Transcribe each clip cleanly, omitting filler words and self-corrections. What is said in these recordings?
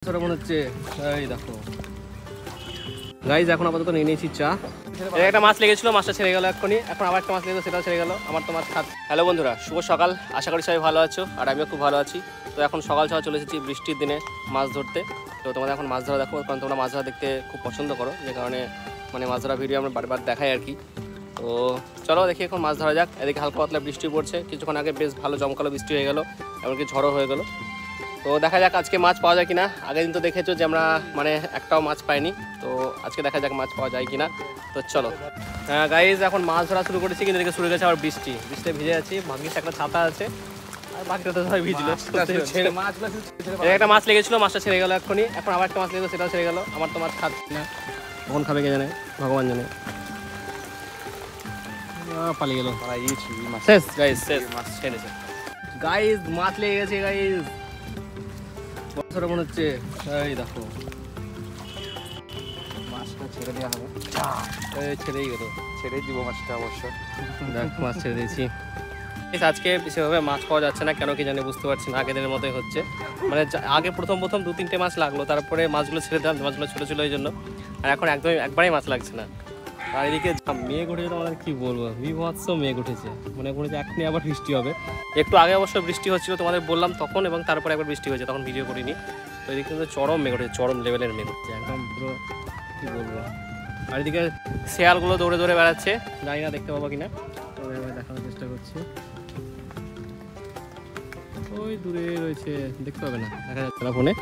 মনে হচ্ছে এই দেখো গাইজ, এখন আপাতত নিয়ে নিয়েছি চা। একটা মাছ লেগেছিল, মাছটা ছেড়ে গেল এক্ষুনি। এখন আবার একটা মাছ লেগেছিল, সেটাও ছেড়ে গেল। আমার তো মাছ খাত। হ্যালো বন্ধুরা, শুভ সকাল। আশা করি সবাই ভালো আছো, আর আমিও খুব ভালো আছি। তো এখন সকাল সকাল চলে এসেছি বৃষ্টির দিনে মাছ ধরতে। তো তোমাদের এখন মাছ ধরা দেখো, কারণ তোমরা মাছ ধরা দেখতে খুব পছন্দ করো, যে কারণে মানে মাছ ধরা ভিডিও আমরা বারবার দেখাই আর কি। তো চলো দেখি এখন মাছ ধরা যাক। এদিকে হালকা পাতলা বৃষ্টি পড়ছে, কিছুক্ষণ আগে বেশ ভালো জমকালো বৃষ্টি হয়ে গেল, এমনকি ঝড়ও হয়ে গেল। তো দেখা যাক আজকে মাছ পাওয়া যায় কিনা। আগের দিন তো দেখেছো যে আমরা মানে একটাও মাছ পাইনি, তো আজকে দেখা যাক মাছ পাওয়া যায় কিনা। তো চলো গাইজ, এখন মাছ ধরা শুরু করেছি, কিন্তু এদিকে শুরু গেছে আবার বৃষ্টিতে ভিজে আছি। ভাগ্যিস একটা ছাতা আছে, আর বাকিটা তো সবাই ভিজলো। একটা মাছ লেগেছিল, মাছটা ছেড়ে গেল এক্ষুনি। এখন আবার একটা মাছ লেগেছিল, সেটাও ছেড়ে গেল। আমার তো মাছ খাচ্ছি না, কখন খাবে কে জানে, ভগবান জানে। পালিয়ে গেল শেষ গাইজ, শেষ মাছ ছেড়েছে গাইজ, মাছ লেগে গেছে গাইজ। বছরে মনে হচ্ছে এই দেখো মাছটা ছেড়ে দেওয়া হবে। ছেড়েই গেল, ছেড়েই দিব মাছটা অবশ্য। দেখ মাছ ছেড়ে দিয়েছি। আজকে সেভাবে মাছ পাওয়া যাচ্ছে না, কেন কি জানি বুঝতে পারছি না। আগের দিনের মতোই হচ্ছে, মানে আগে প্রথম 2-3টে মাছ লাগলো, তারপরে মাছগুলো ছেড়ে দিলাম, মাছগুলো ছোটো ছিল ওই জন্য। আর এখন একবারই মাছ লাগছে না। আর এদিকে মেঘ উঠেছে, তোমাদের কি বলবো, বিভৎস মেঘ উঠেছে। মনে করেছে এখনই আবার বৃষ্টি হবে। একটু আগে অবশ্য বৃষ্টি হচ্ছিল, তোমাদের বললাম তখন, এবং তারপরে একবার বৃষ্টি হয়েছে, তখন ভিডিও করিনি। তো এদিকে কিন্তু চরম মেঘ উঠেছে, চরম লেভেলের মেঘ হচ্ছে একদম পুরো, কি বলবো। আর এদিকে শেয়ালগুলো দৌড়ে দৌড়ে বেড়াচ্ছে, জানি না দেখতে পাবো কিনা, তো দেখানোর চেষ্টা করছি। ওই দূরে রয়েছে, দেখতে পাবে না, দেখা যাচ্ছে না ফোনে,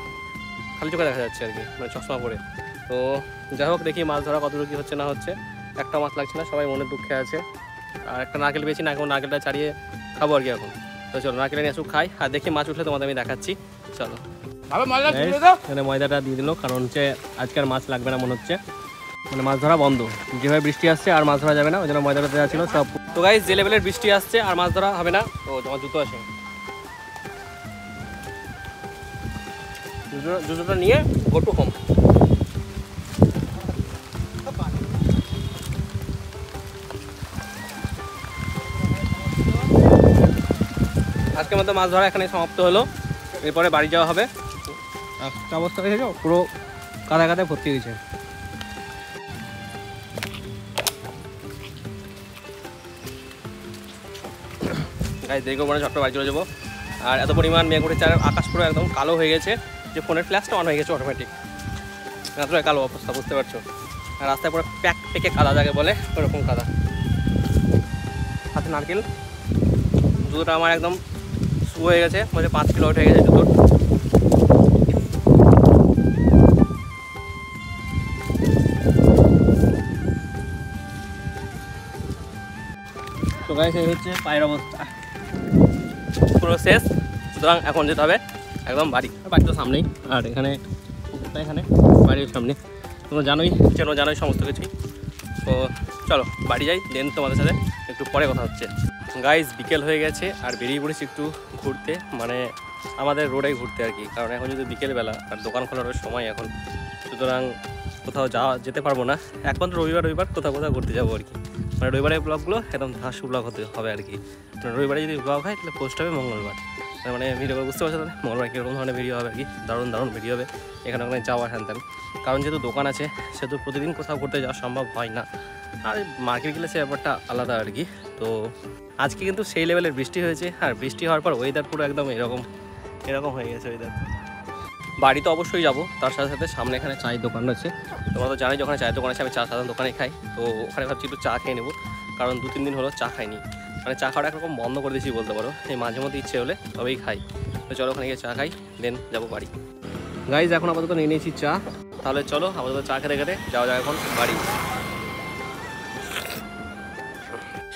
খালি চোখে দেখা যাচ্ছে আর কি, মানে চশমা পরে। তো যাই হোক, দেখি মাছ ধরা কতটুকু কী হচ্ছে না হচ্ছে। একটা মাছ লাগছে না, সবাই মনের দুঃখে আছে। আর একটা নারকেল পেয়েছি, নারকেলটা ছাড়িয়ে খাবো আর কি এখন। তো চলো নারকেল নিয়ে আসুক খাই, আর দেখি মাছ উঠলে তোমাদের আমি দেখাচ্ছি। চলো এখানে ময়দাটা দিয়ে দিল, কারণ হচ্ছে আজকে আর মাছ লাগবে না মনে হচ্ছে, মানে মাছ ধরা বন্ধ। যেভাবে বৃষ্টি আসছে আর মাছ ধরা যাবে না, ওই জন্য ময়দাটা দেওয়া ছিল সব। তো গাইস, যে লেভেলের বৃষ্টি আসছে আর মাছ ধরা হবে না। তো তোমার জুতো আছে, জুতোটা নিয়ে গো টু হোম। আজকের মতো মাছ ধরা এখানে সমাপ্ত হলো, এরপরে বাড়ি যাওয়া হবে। একটা অবস্থা হয়ে গেছে, পুরো কাদা কাদায় ভর্তি হয়েছে। গাইস দেখো, মানে ঝটপট বাড়ি চলে যাবো। আর এত পরিমাণ মেঘ উঠেছে, আর আকাশ পুরো একদম কালো হয়ে গেছে, যে ফোনের ফ্ল্যাশটা অন হয়ে গেছে অটোমেটিক। এতটাই কালো অবস্থা, বুঝতে পারছো। আর রাস্তায় পুরো প্যাক পেকে কাদা যাকে বলে, ওরকম কাদা। হাতে নারকেল, জুতোটা আমার একদম শু হয়ে গেছে, মানে 5 কিলো উঠে গেছে জুতোর। তো গাইস, এই হচ্ছে পায়ের অবস্থা, পুরো শেষ। সুতরাং এখন যেতে হবে একদম বাড়ি তো সামনেই। আর এখানে এখানে বাড়ির সামনে, তোমরা জানোই সমস্ত কিছুই। তো চলো বাড়ি যাই, দেন তোমাদের সাথে একটু পরে কথা হচ্ছে। গাইস বিকেল হয়ে গেছে, আর বেরিয়ে পড়েছি একটু ঘুরতে, মানে আমাদের রোডে ঘুরতে আর কি। কারণ এখন যদি বিকেলবেলা, আর দোকান খোলার সময় এখন, সুতরাং কোথাও যেতে পারবো না। একমাত্র রবিবার কোথাও ঘুরতে যাবো আর কি। মানে রবিবারের ব্লগগুলো একদম ধাসু ব্লগ হতে হবে আর কি। রবিবারে যদি ব্লগ হয় তাহলে পোস্ট হবে মঙ্গলবার, মানে ভিডিও বুঝতে পারছো তাহলে মঙ্গলবার কীরকম ধরনের ভিডিও হবে আর কি। দারুণ ভিডিও হবে, এখানে ওখানে যাওয়া হ্যান ত্যান। কারণ যেহেতু দোকান আছে, সেহেতু প্রতিদিন কোথাও ঘুরতে যাওয়া সম্ভব হয় না। আর মার্কেট গেলে সে ব্যাপারটা আলাদা আর কি। তো আজকে কিন্তু সেই লেভেলের বৃষ্টি হয়েছে, আর বৃষ্টি হওয়ার পর ওয়েদার পুরো একদম এরকম হয়ে গেছে ওয়েদার। বাড়ি তো অবশ্যই যাবো, তার সাথে সাথে সামনে এখানে চায়ের দোকান আছে। তোমরা তো জানোই, যখন চায়ের দোকান আছে আমি চা সাধারণ দোকানে খাই। তো ওখানে ভাবছি একটু চা খেয়ে নেবো, কারণ 2-3 দিন হলো চা খাইনি। মানে চা খাওয়াটা একরকম বন্ধ করে দিয়েছি বলতে পারো, এই মাঝে মধ্যে ইচ্ছে হলে তবেই খাই। তো চলো ওখানে গিয়ে চা খাই, দেন যাবো বাড়ি। গাইজ এখন আপাতত নিয়ে নিয়েছি চা, তাহলে চলো আপাতত চা খেতে খেতে যাওয়া যায় এখন বাড়ি।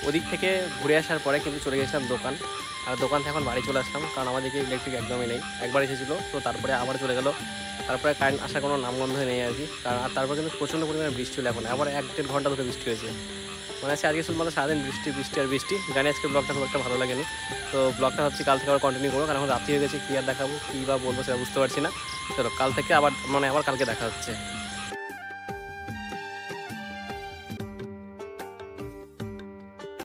ওদিক থেকে ঘুরে আসার পরে কিন্তু চলে গেছিলাম দোকান, আর দোকান থেকে এখন বাড়ি চলে আসলাম, কারণ আমাদেরকে ইলেকট্রিক একদমই নেই। একবার এসেছিলো, তো তারপরে আবার চলে গেলো, তারপরে কারেন্ট আসার কোনো নামগন্ধই নেই আর কি। আর তারপর কিন্তু প্রচণ্ড পরিমাণে বৃষ্টি হলো, এখন আবার 1-1.5 ঘন্টা ধরে বৃষ্টি হয়েছে। মানে আজকে শুধুমাত্র সারাদিন বৃষ্টি। জানি আজকে ব্লগটা খুব একটা ভালো লাগেনি, তো ব্লগটা হচ্ছে কাল থেকে আবার কন্টিনিউ করবো, কারণ এখন রাত্রি হয়ে গেছে। কী আর দেখাবো, কী বা বলবো সেটা বুঝতে পারছি না। চলো কাল থেকে আবার কালকে দেখা হচ্ছে।